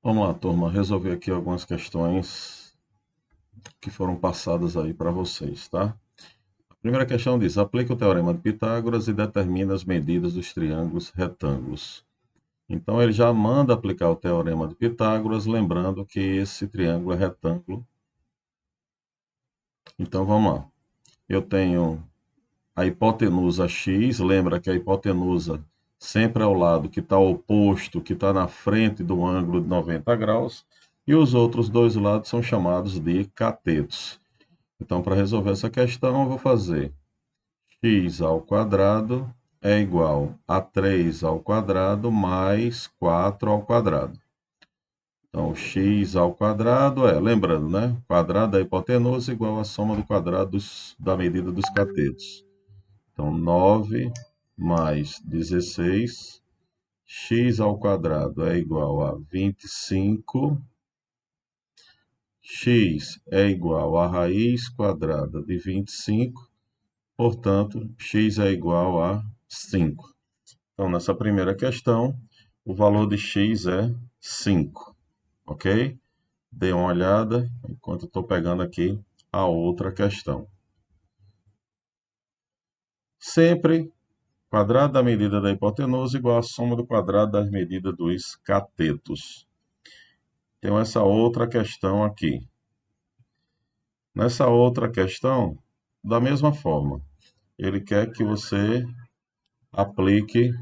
Vamos lá, turma, resolver aqui algumas questões que foram passadas aí para vocês, tá? A primeira questão diz: aplique o teorema de Pitágoras e determine as medidas dos triângulos retângulos. Então ele já manda aplicar o teorema de Pitágoras, lembrando que esse triângulo é retângulo. Então vamos lá. Eu tenho a hipotenusa x, lembra que a hipotenusa sempre é o lado que está oposto, que está na frente do ângulo de 90 graus, e os outros dois lados são chamados de catetos. Então, para resolver essa questão, eu vou fazer x ao quadrado é igual a 3 ao quadrado mais 4 ao quadrado. Então, x ao quadrado lembrando, né? Quadrado da hipotenusa igual a soma do quadrado da medida dos catetos. Então, 9 mais 16, x ao quadrado é igual a 25, x é igual a raiz quadrada de 25, portanto, x é igual a 5. Então, nessa primeira questão, o valor de x é 5, ok? Dê uma olhada enquanto eu estou pegando aqui a outra questão. Sempre quadrado da medida da hipotenusa igual à soma do quadrado das medidas dos catetos. Tem essa outra questão aqui. Nessa outra questão, da mesma forma, ele quer que você aplique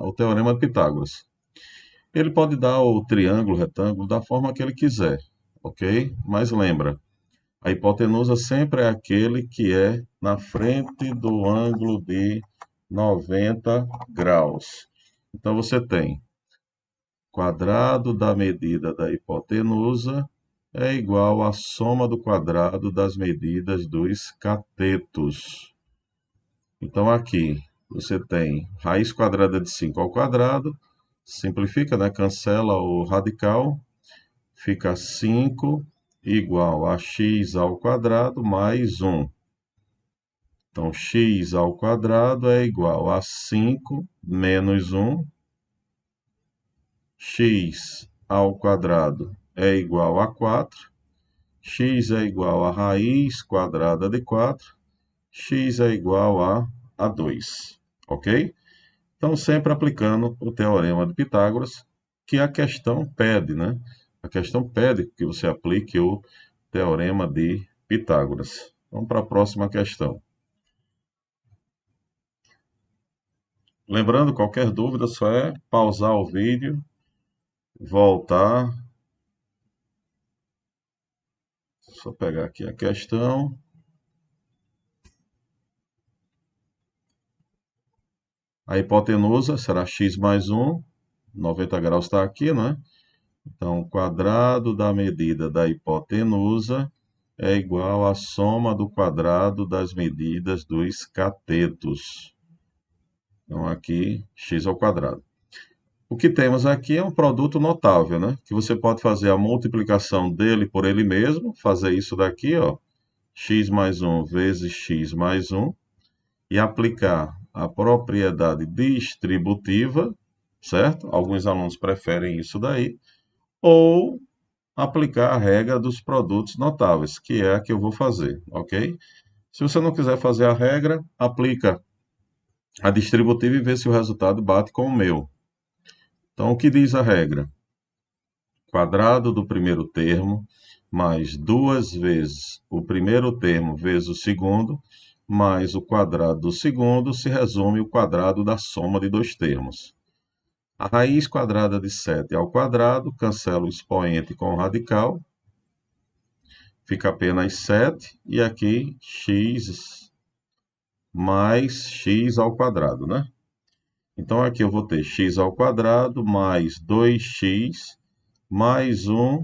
o teorema de Pitágoras. Ele pode dar o triângulo, retângulo, da forma que ele quiser, ok? Mas lembra, a hipotenusa sempre é aquele que é na frente do ângulo de 90 graus. Então, você tem quadrado da medida da hipotenusa é igual à soma do quadrado das medidas dos catetos. Então, aqui você tem raiz quadrada de 5 ao quadrado, simplifica, né? Cancela o radical, fica 5 igual a x ao quadrado mais 1. Então, x ao quadrado é igual a 5 menos 1. X ao quadrado é igual a 4. X é igual a raiz quadrada de 4. X é igual a 2. Ok? Então, sempre aplicando o teorema de Pitágoras, que a questão pede, né? A questão pede que você aplique o teorema de Pitágoras. Vamos para a próxima questão. Lembrando, qualquer dúvida, só é pausar o vídeo, voltar. Só pegar aqui a questão. A hipotenusa será x mais 1. 90 graus está aqui, né? Então, o quadrado da medida da hipotenusa é igual à soma do quadrado das medidas dos catetos. Então, aqui, x ao quadrado. O que temos aqui é um produto notável, né? Que você pode fazer a multiplicação dele por ele mesmo, fazer isso daqui, ó, x mais 1 vezes x mais 1, e aplicar a propriedade distributiva, certo? Alguns alunos preferem isso daí, ou aplicar a regra dos produtos notáveis, que é a que eu vou fazer, ok? Se você não quiser fazer a regra, aplica a distributiva e vê se o resultado bate com o meu. Então, o que diz a regra? Quadrado do primeiro termo mais 2 vezes o primeiro termo vezes o segundo, mais o quadrado do segundo, se resume o quadrado da soma de dois termos. A raiz quadrada de 7 ao quadrado, cancela o expoente com o radical, fica apenas 7, e aqui x mais x ao quadrado, né? Então, aqui eu vou ter x ao quadrado mais 2x mais 1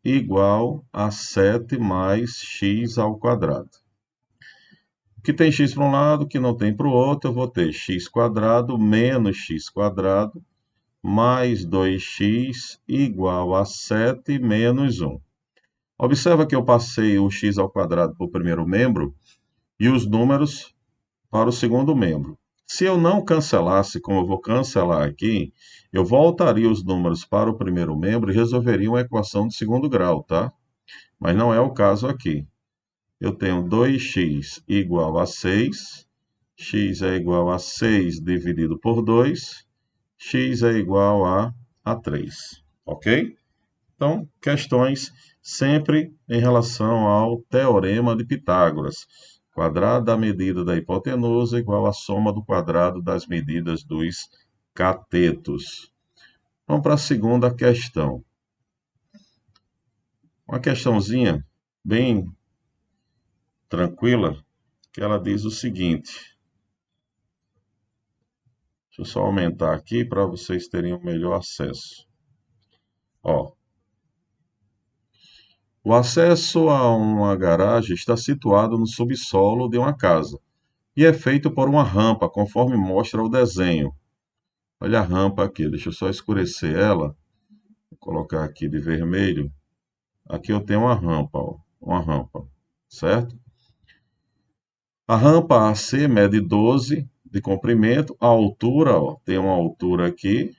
igual a 7 mais x ao quadrado. O que tem x para um lado, que não tem para o outro, eu vou ter x quadrado menos x quadrado mais 2x igual a 7 menos 1. Observa que eu passei o x ao quadrado para o primeiro membro e os números para o segundo membro. Se eu não cancelasse, como eu vou cancelar aqui, eu voltaria os números para o primeiro membro e resolveria uma equação de segundo grau, tá? Mas não é o caso aqui. Eu tenho 2x igual a 6, x é igual a 6 dividido por 2, x é igual a 3, ok? Então, questões sempre em relação ao teorema de Pitágoras. Quadrado da medida da hipotenusa igual à soma do quadrado das medidas dos catetos. Vamos para a segunda questão. Uma questãozinha bem tranquila, que ela diz o seguinte. Deixa eu só aumentar aqui para vocês terem um melhor acesso. Ó, o acesso a uma garagem está situado no subsolo de uma casa e é feito por uma rampa, conforme mostra o desenho. Olha a rampa aqui, deixa eu só escurecer ela, vou colocar aqui de vermelho. Aqui eu tenho uma rampa, ó, uma rampa, certo? A rampa AC mede 12 de comprimento, a altura, ó, tem uma altura aqui,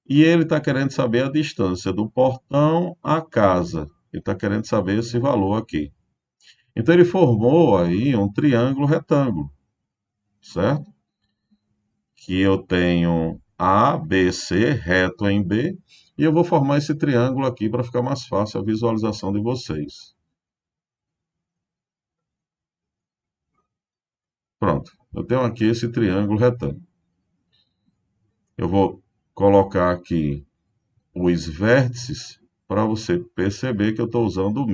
e ele está querendo saber a distância do portão à casa. Ele está querendo saber esse valor aqui. Então ele formou aí um triângulo retângulo, certo? Que eu tenho A, B, C, reto em B, e eu vou formar esse triângulo aqui para ficar mais fácil a visualização de vocês. Pronto, eu tenho aqui esse triângulo retângulo. Eu vou colocar aqui os vértices para você perceber que eu estou usando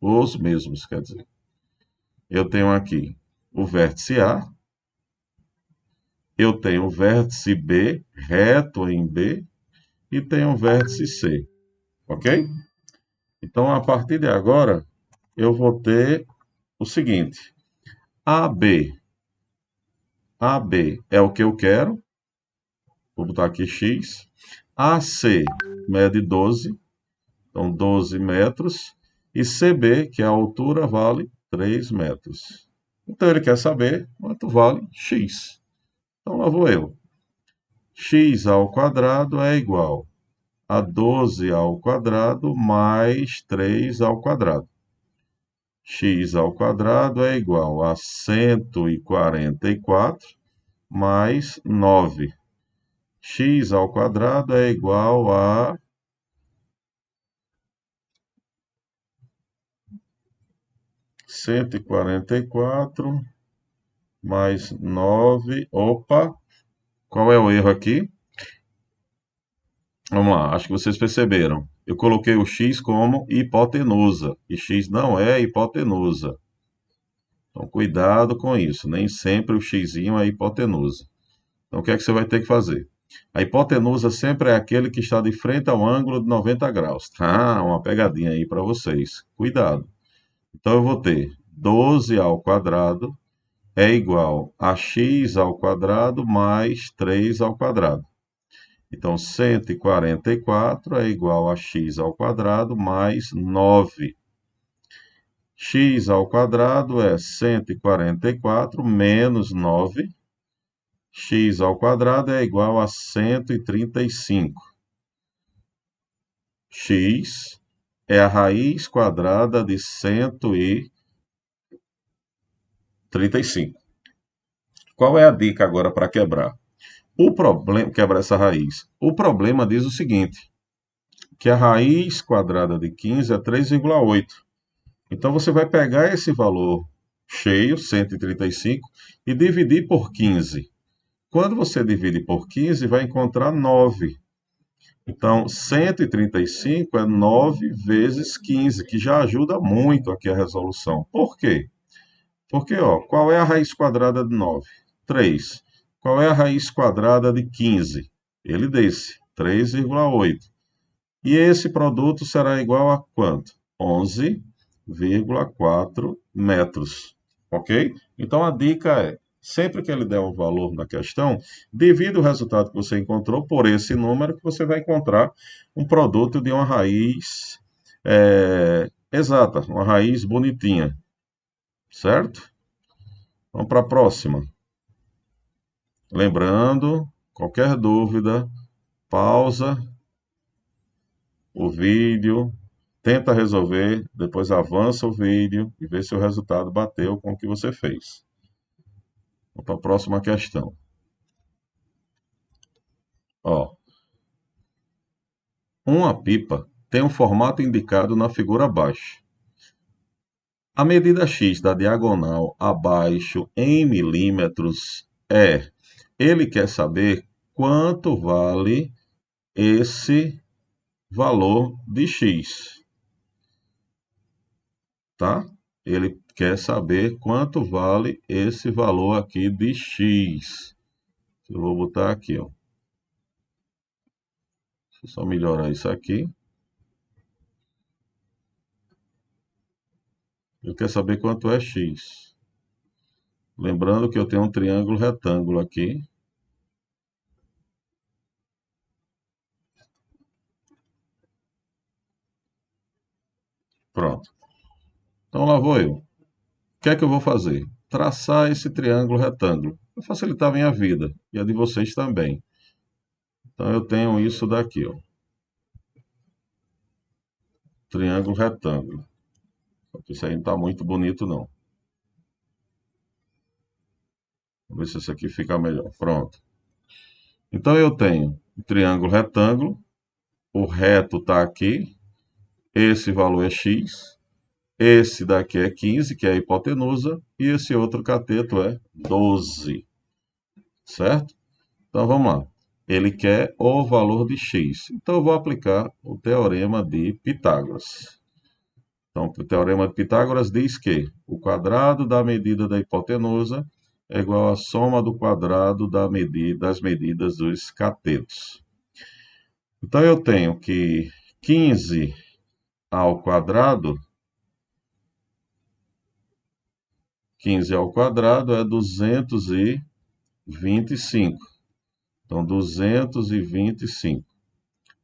os mesmos, quer dizer. Eu tenho aqui o vértice A, eu tenho o vértice B, reto em B, e tenho o vértice C, ok? Então, a partir de agora, eu vou ter o seguinte, AB. AB é o que eu quero, vou botar aqui X. AC mede 12, então 12 metros. E CB, que é a altura, vale 3 metros. Então, ele quer saber quanto vale X. Então, lá vou eu. X ao quadrado é igual a 12 ao quadrado mais 3 ao quadrado. X ao quadrado é igual a 144 mais 9. X ao quadrado é igual a 144 mais 9. Opa, qual é o erro aqui? Vamos lá, acho que vocês perceberam. Eu coloquei o x como hipotenusa, e x não é hipotenusa. Então, cuidado com isso. Nem sempre o x é hipotenusa. Então, o que é que você vai ter que fazer? A hipotenusa sempre é aquele que está de frente ao ângulo de 90 graus. Tá? Uma pegadinha aí para vocês. Cuidado. Então, eu vou ter 12 ao quadrado é igual a x ao quadrado mais 3 ao quadrado. Então, 144 é igual a x ao quadrado mais 9. X ao quadrado é 144 menos 9. X ao quadrado é igual a 135. X é a raiz quadrada de 135. Qual é a dica agora para quebrar? O problema, quebrar essa raiz. O problema diz o seguinte, que a raiz quadrada de 15 é 3,8. Então, você vai pegar esse valor cheio, 135, e dividir por 15. Quando você divide por 15, vai encontrar 9. Então, 135 é 9 vezes 15, que já ajuda muito aqui a resolução. Por quê? Porque, ó, qual é a raiz quadrada de 9? 3. Qual é a raiz quadrada de 15? Ele desse, 3,8. E esse produto será igual a quanto? 11,4 metros. Ok? Então, a dica é, sempre que ele der um valor na questão, divida o resultado que você encontrou por esse número, que você vai encontrar um produto de uma raiz exata, uma raiz bonitinha. Certo? Vamos para a próxima. Lembrando, qualquer dúvida, pausa o vídeo, tenta resolver, depois avança o vídeo e vê se o resultado bateu com o que você fez. Vamos para a próxima questão. Ó, uma pipa tem um formato indicado na figura abaixo. A medida x da diagonal abaixo em milímetros é. Ele quer saber quanto vale esse valor de x, tá? Ele quer saber quanto vale esse valor aqui de x. Eu vou botar aqui, ó. Deixa eu só melhorar isso aqui. Ele quer saber quanto é x. Lembrando que eu tenho um triângulo retângulo aqui. Pronto. Então lá vou eu. O que é que eu vou fazer? Traçar esse triângulo retângulo. Vai facilitar a minha vida e a de vocês também. Então eu tenho isso daqui, ó. Triângulo retângulo. Isso aí não está muito bonito, não. Vamos ver se esse aqui fica melhor. Pronto. Então eu tenho um triângulo retângulo. O reto está aqui. Esse valor é x. Esse daqui é 15, que é a hipotenusa. E esse outro cateto é 12. Certo? Então vamos lá. Ele quer o valor de x. Então eu vou aplicar o teorema de Pitágoras. Então, o teorema de Pitágoras diz que o quadrado da medida da hipotenusa é igual à soma do quadrado das medidas dos catetos. Então, eu tenho que 15 ao quadrado, 15 ao quadrado é 225. Então, 225.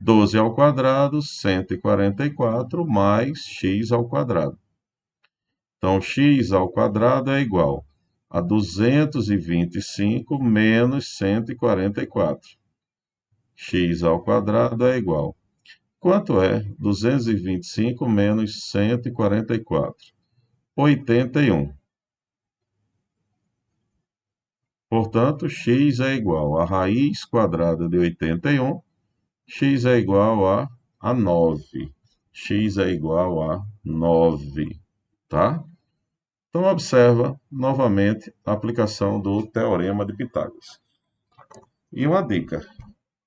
12 ao quadrado, 144, mais x ao quadrado. Então, x ao quadrado é igual a 225 menos 144. X ao quadrado é igual. Quanto é 225 menos 144? 81. Portanto, x é igual a raiz quadrada de 81. X é igual a 9. X é igual a 9, tá? Então, observa novamente a aplicação do Teorema de Pitágoras. E uma dica,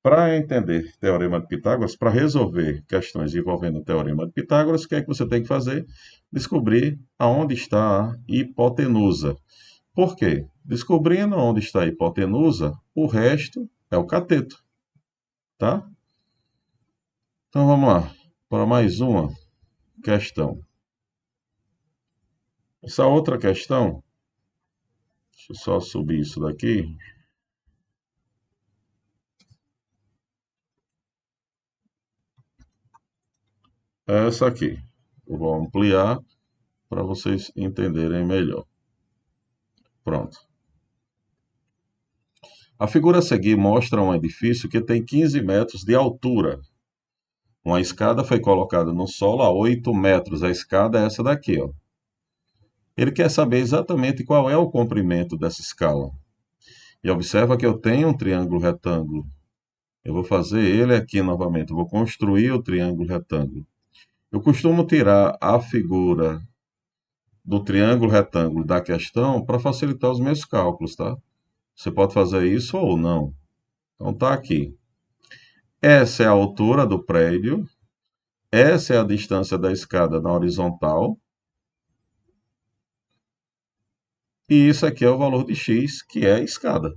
para entender Teorema de Pitágoras, para resolver questões envolvendo o Teorema de Pitágoras, o que é que você tem que fazer? Descobrir aonde está a hipotenusa. Por quê? Descobrindo onde está a hipotenusa, o resto é o cateto, tá? Então, vamos lá para mais uma questão. Essa outra questão, deixa eu só subir isso daqui. É essa aqui. Eu vou ampliar para vocês entenderem melhor. Pronto. A figura a seguir mostra um edifício que tem 15 metros de altura. Uma escada foi colocada no solo a 8 metros. A escada é essa daqui, ó. Ele quer saber exatamente qual é o comprimento dessa escala. E observa que eu tenho um triângulo retângulo. Eu vou fazer ele aqui novamente. Eu vou construir o triângulo retângulo. Eu costumo tirar a figura do triângulo retângulo da questão para facilitar os meus cálculos, tá? Você pode fazer isso ou não. Então tá aqui. Essa é a altura do prédio. Essa é a distância da escada na horizontal. E isso aqui é o valor de x, que é a escada.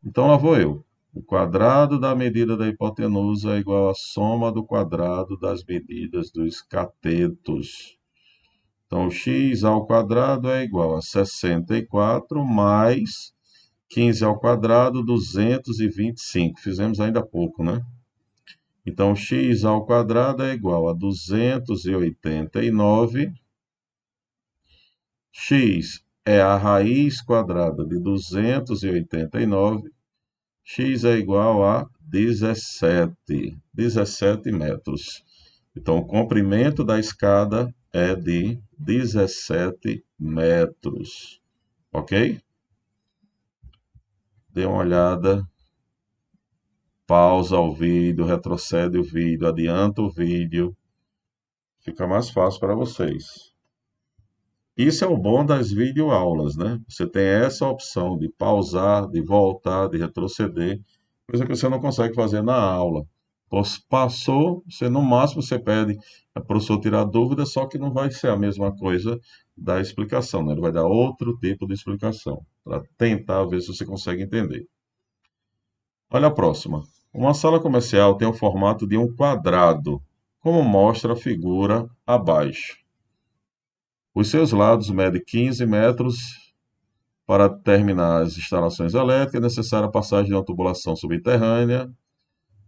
Então lá vou eu. O quadrado da medida da hipotenusa é igual à soma do quadrado das medidas dos catetos. Então, x ao quadrado é igual a 64 mais 15 ao quadrado, 225. Fizemos ainda há pouco, né? Então, x ao quadrado é igual a 289. X é a raiz quadrada de 289, x é igual a 17 metros. Então, o comprimento da escada é de 17 metros, ok? Dê uma olhada, pausa o vídeo, retrocede o vídeo, adianta o vídeo, fica mais fácil para vocês. Isso é o bom das videoaulas, né? Você tem essa opção de pausar, de voltar, de retroceder, coisa que você não consegue fazer na aula. Passou, você no máximo você pede para o professor tirar dúvida, só que não vai ser a mesma coisa da explicação, né? Ele vai dar outro tipo de explicação, para tentar ver se você consegue entender. Olha a próxima. Uma sala comercial tem o formato de um quadrado, como mostra a figura abaixo. Os seus lados medem 15 metros. Para terminar as instalações elétricas, é necessária a passagem de uma tubulação subterrânea.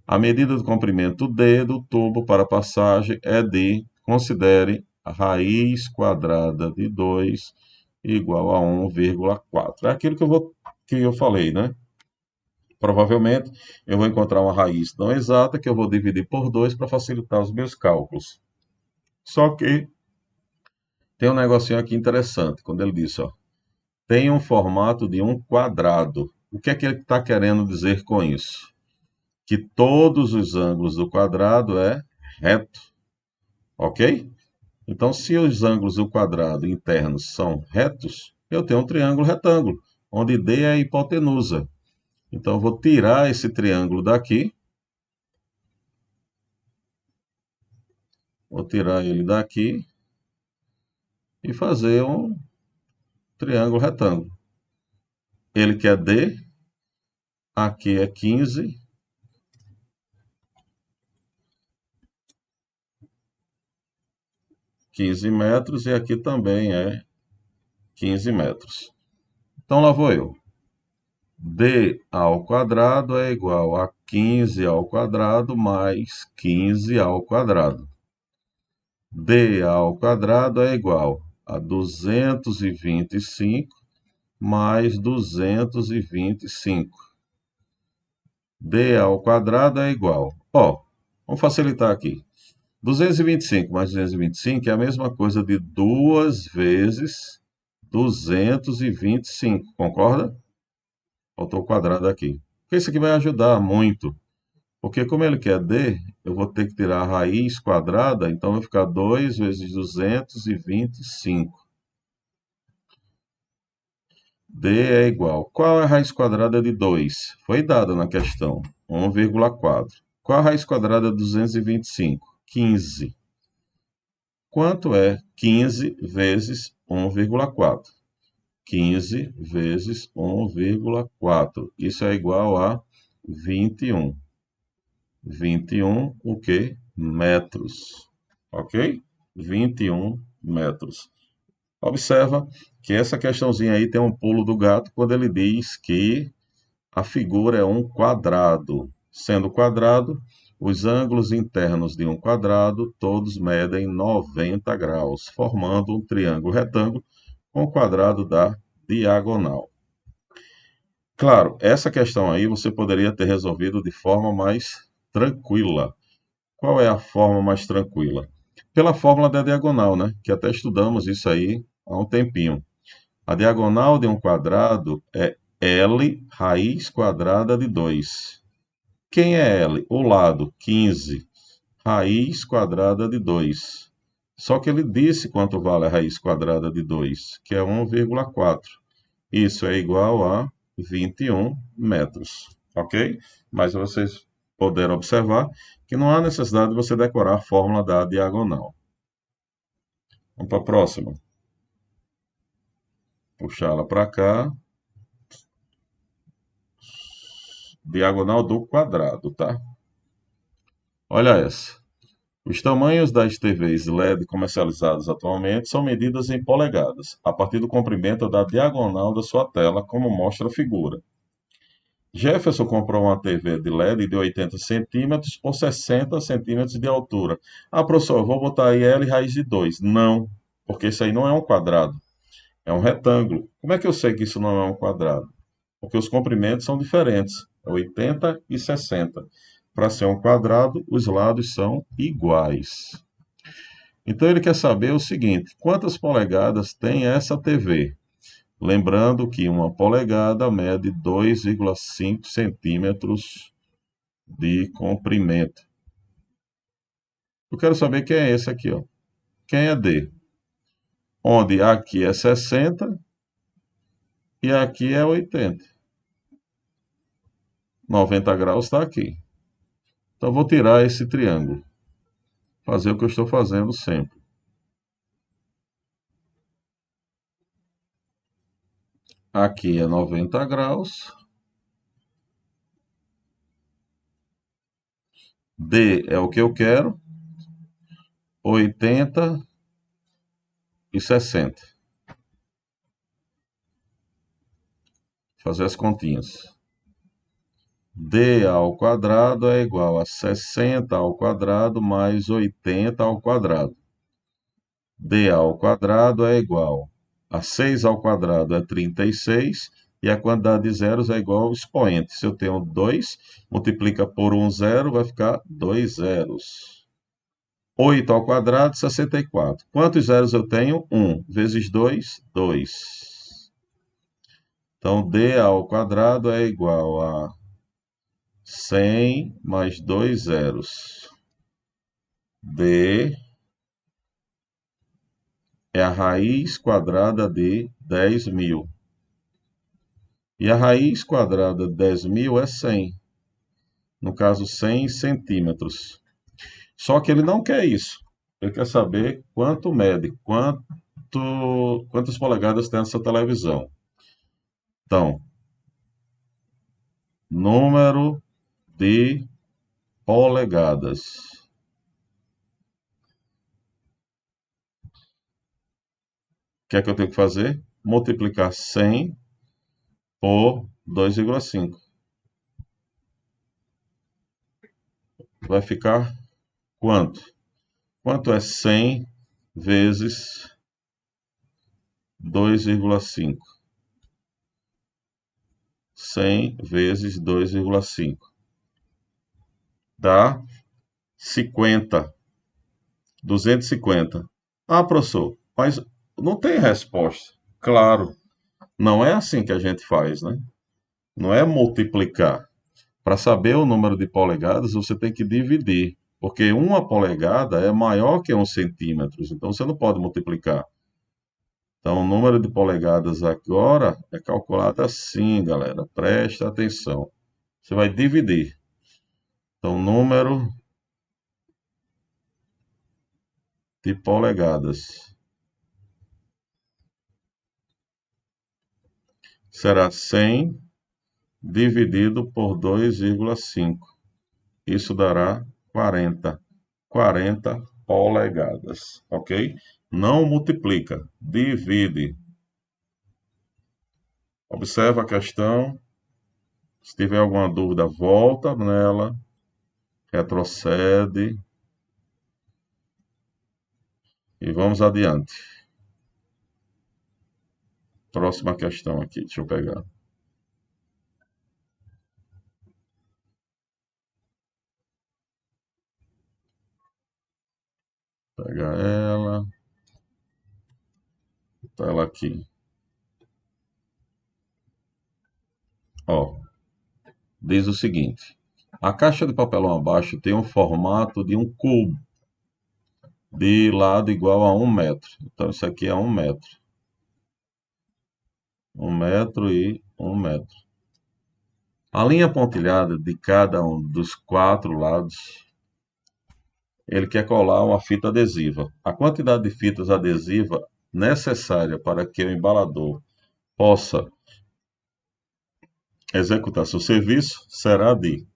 A medida do comprimento D do tubo para passagem é de, considere, a raiz quadrada de 2 igual a 1,4. É aquilo que eu falei, né? Provavelmente eu vou encontrar uma raiz não exata que eu vou dividir por 2 para facilitar os meus cálculos. Só que tem um negocinho aqui interessante, quando ele disse, ó, tem um formato de um quadrado. O que é que ele está querendo dizer com isso? Que todos os ângulos do quadrado é reto, ok? Então, se os ângulos do quadrado internos são retos, eu tenho um triângulo retângulo, onde D é a hipotenusa. Então, eu vou tirar esse triângulo daqui, vou tirar ele daqui e fazer um triângulo retângulo. Ele quer D, aqui é 15 metros e aqui também é 15 metros. Então lá vou eu. D ao quadrado é igual a 15 ao quadrado mais 15 ao quadrado. D ao quadrado é igual a 225 mais 225. D ao quadrado é igual. Ó, vamos facilitar aqui. 225 mais 225 é a mesma coisa de 2 vezes 225, concorda? Faltou o quadrado aqui. Porque isso aqui vai ajudar muito. Porque como ele quer D, eu vou ter que tirar a raiz quadrada, então vai ficar 2 vezes 225. D é igual. Qual é a raiz quadrada de 2? Foi dada na questão. 1,4. Qual a raiz quadrada de 225? 15. Quanto é 15 vezes 1,4? 15 vezes 1,4. Isso é igual a 21. 21 o quê? Metros. Ok? 21 metros. Observa que essa questãozinha aí tem um pulo do gato quando ele diz que a figura é um quadrado. Sendo quadrado, os ângulos internos de um quadrado todos medem 90 graus, formando um triângulo retângulo com o quadrado da diagonal. Claro, essa questão aí você poderia ter resolvido de forma mais tranquila. Qual é a forma mais tranquila? Pela fórmula da diagonal, né? Que até estudamos isso aí há um tempinho. A diagonal de um quadrado é L raiz quadrada de 2. Quem é L? O lado, 15. Raiz quadrada de 2. Só que ele disse quanto vale a raiz quadrada de 2, que é 1,4. Isso é igual a 21 metros, ok? Mas vocês puderam observar que não há necessidade de você decorar a fórmula da diagonal. Vamos para a próxima. Puxar ela para cá. Diagonal do quadrado, tá? Olha essa. Os tamanhos das TVs LED comercializadas atualmente são medidas em polegadas, a partir do comprimento da diagonal da sua tela, como mostra a figura. Jefferson comprou uma TV de LED de 80 centímetros por 60 centímetros de altura. Ah, professor, eu vou botar aí L raiz de 2. Não, porque isso aí não é um quadrado. É um retângulo. Como é que eu sei que isso não é um quadrado? Porque os comprimentos são diferentes, 80 e 60. Para ser um quadrado, os lados são iguais. Então ele quer saber o seguinte: quantas polegadas tem essa TV? Lembrando que uma polegada mede 2,5 centímetros de comprimento. Eu quero saber quem é esse aqui, ó. Quem é D? Onde aqui é 60 e aqui é 80. 90 graus está aqui. Então, vou tirar esse triângulo. Fazer o que eu estou fazendo sempre. Aqui é 90 graus. D é o que eu quero. 80 e 60. Fazer as continhas. D ao quadrado é igual a 60 ao quadrado mais 80 ao quadrado. D ao quadrado é igual a 6 ao quadrado é 36 e a quantidade de zeros é igual ao expoente. Se eu tenho 2, multiplica por um zero, vai ficar 2 zeros. 8 ao quadrado, 64. Quantos zeros eu tenho? 1 vezes 2, 2. Então, D ao quadrado é igual a 100 mais 2 zeros. D é a raiz quadrada de 10.000. E a raiz quadrada de 10.000 é 100. No caso, 100 centímetros. Só que ele não quer isso. Ele quer saber quanto mede, quantas polegadas tem essa televisão. Então, número de polegadas. O que é que eu tenho que fazer? Multiplicar 100 por 2,5. Vai ficar quanto? Quanto é 100 vezes 2,5? 100 vezes 2,5. Dá 50. 250. Ah, professor, mas não tem resposta. Claro, não é assim que a gente faz, né? Não é multiplicar. Para saber o número de polegadas, você tem que dividir, porque uma polegada é maior que 1 centímetro, então você não pode multiplicar. Então, o número de polegadas agora é calculado assim, galera. Presta atenção. Você vai dividir. Então, número de polegadas será 100 dividido por 2,5. Isso dará 40. 40 polegadas, ok? Não multiplica, divide. Observa a questão. Se tiver alguma dúvida, volta nela, retrocede e vamos adiante. Próxima questão aqui, deixa eu pegar. Pega ela, tá ela aqui. Ó, diz o seguinte: a caixa de papelão abaixo tem um formato de um cubo de lado igual a 1 metro. Então, isso aqui é 1 metro. 1 metro e 1 metro. A linha pontilhada de cada um dos 4 lados, ele quer colar uma fita adesiva. A quantidade de fitas adesivas necessária para que o embalador possa executar seu serviço será de.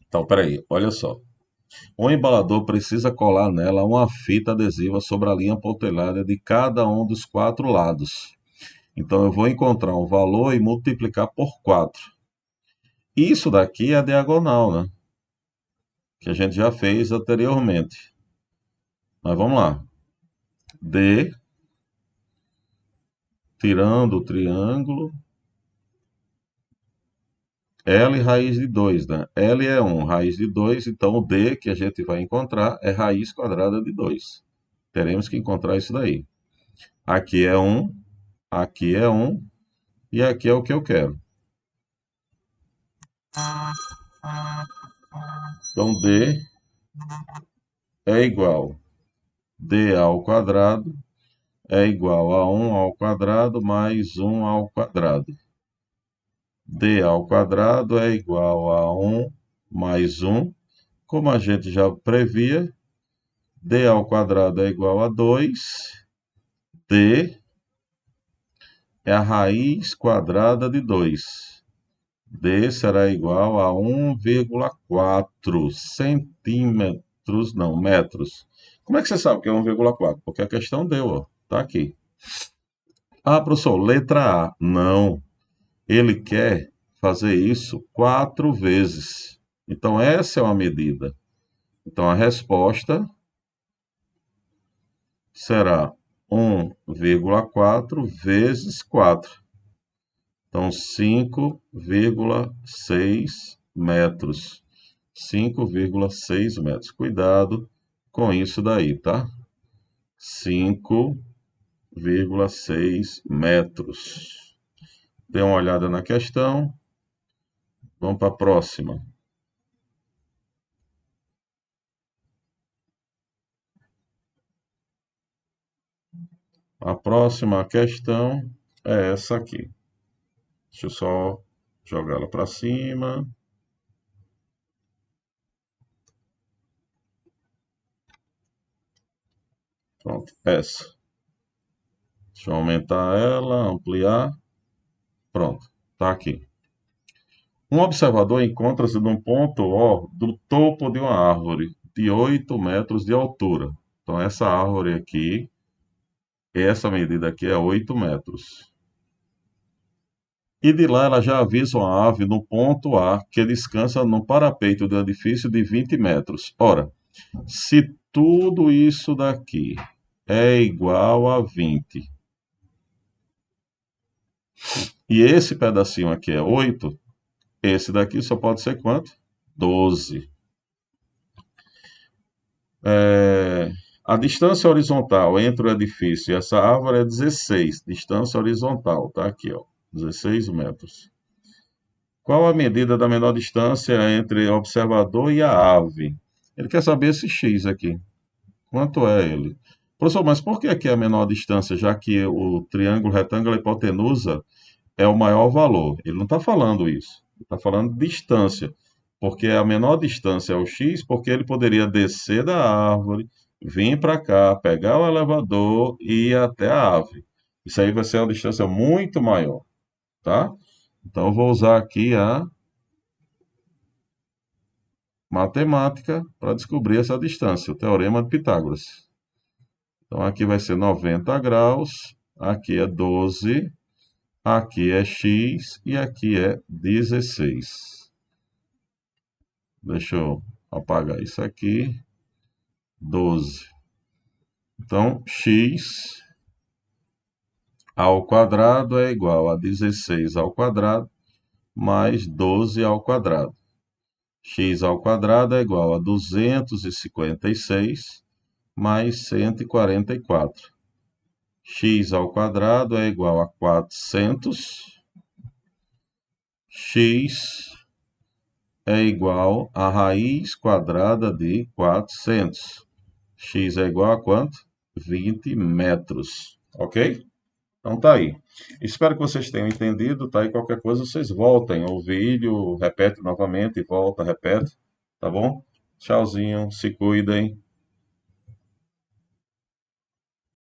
Então, peraí, olha só. O embalador precisa colar nela uma fita adesiva sobre a linha pontilhada de cada um dos 4 lados. Então, eu vou encontrar um valor e multiplicar por 4. Isso daqui é a diagonal, né? Que a gente já fez anteriormente. Mas vamos lá. D tirando o triângulo, L raiz de 2, né? L é 1, raiz de 2, então o D que a gente vai encontrar é raiz quadrada de 2. Teremos que encontrar isso daí. Aqui é 1, aqui é 1 e aqui é o que eu quero. Então D é igual D ao quadrado é igual a 1 ao quadrado mais 1 ao quadrado. D ao quadrado é igual a 1 mais 1. Como a gente já previa, D ao quadrado é igual a 2. D é a raiz quadrada de 2. D será igual a 1,4 centímetros, não, metros. Como é que você sabe que é 1,4? Porque a questão deu, ó, tá aqui. Ah, professor, letra A. Não. Ele quer fazer isso 4 vezes. Então, essa é uma medida. Então, a resposta será 1,4 vezes 4. Então, 5,6 metros. 5,6 metros. Cuidado com isso daí, tá? 5,6 metros. Dê uma olhada na questão. Vamos para a próxima. A próxima questão é essa aqui. Deixa eu só jogar ela para cima. Pronto, essa. Deixa eu aumentar ela, ampliar. Pronto, está aqui. Um observador encontra-se num ponto O do topo de uma árvore de 8 metros de altura. Então, essa árvore aqui, essa medida aqui é 8 metros. E de lá ela já avisa uma ave no ponto A que descansa no parapeito do edifício de 20 metros. Ora, se tudo isso daqui é igual a 20, e esse pedacinho aqui é 8, esse daqui só pode ser quanto? 12. A distância horizontal entre o edifício e essa árvore é 16. Distância horizontal, tá aqui, ó, 16 metros. Qual a medida da menor distância entre o observador e a ave? Ele quer saber esse x aqui. Quanto é ele? Professor, mas por que aqui é a menor distância, já que o triângulo retângulo e hipotenusa é o maior valor? Ele não está falando isso. Ele está falando distância. Porque a menor distância é o x, porque ele poderia descer da árvore, vir para cá, pegar o elevador e ir até a ave. Isso aí vai ser uma distância muito maior, tá? Então, eu vou usar aqui a matemática para descobrir essa distância, o teorema de Pitágoras. Então, aqui vai ser 90 graus, aqui é 12, aqui é x e aqui é 16. Deixa eu apagar isso aqui. 12. Então, x ao quadrado é igual a 16 ao quadrado mais 12 ao quadrado. X ao quadrado é igual a 256 mais 144. X ao quadrado é igual a 400. X é igual a raiz quadrada de 400. X é igual a quanto? 20 metros. Ok? Então tá aí. Espero que vocês tenham entendido, tá? E qualquer coisa vocês voltem ao vídeo, repete novamente, volta, repete, tá bom? Tchauzinho, se cuidem.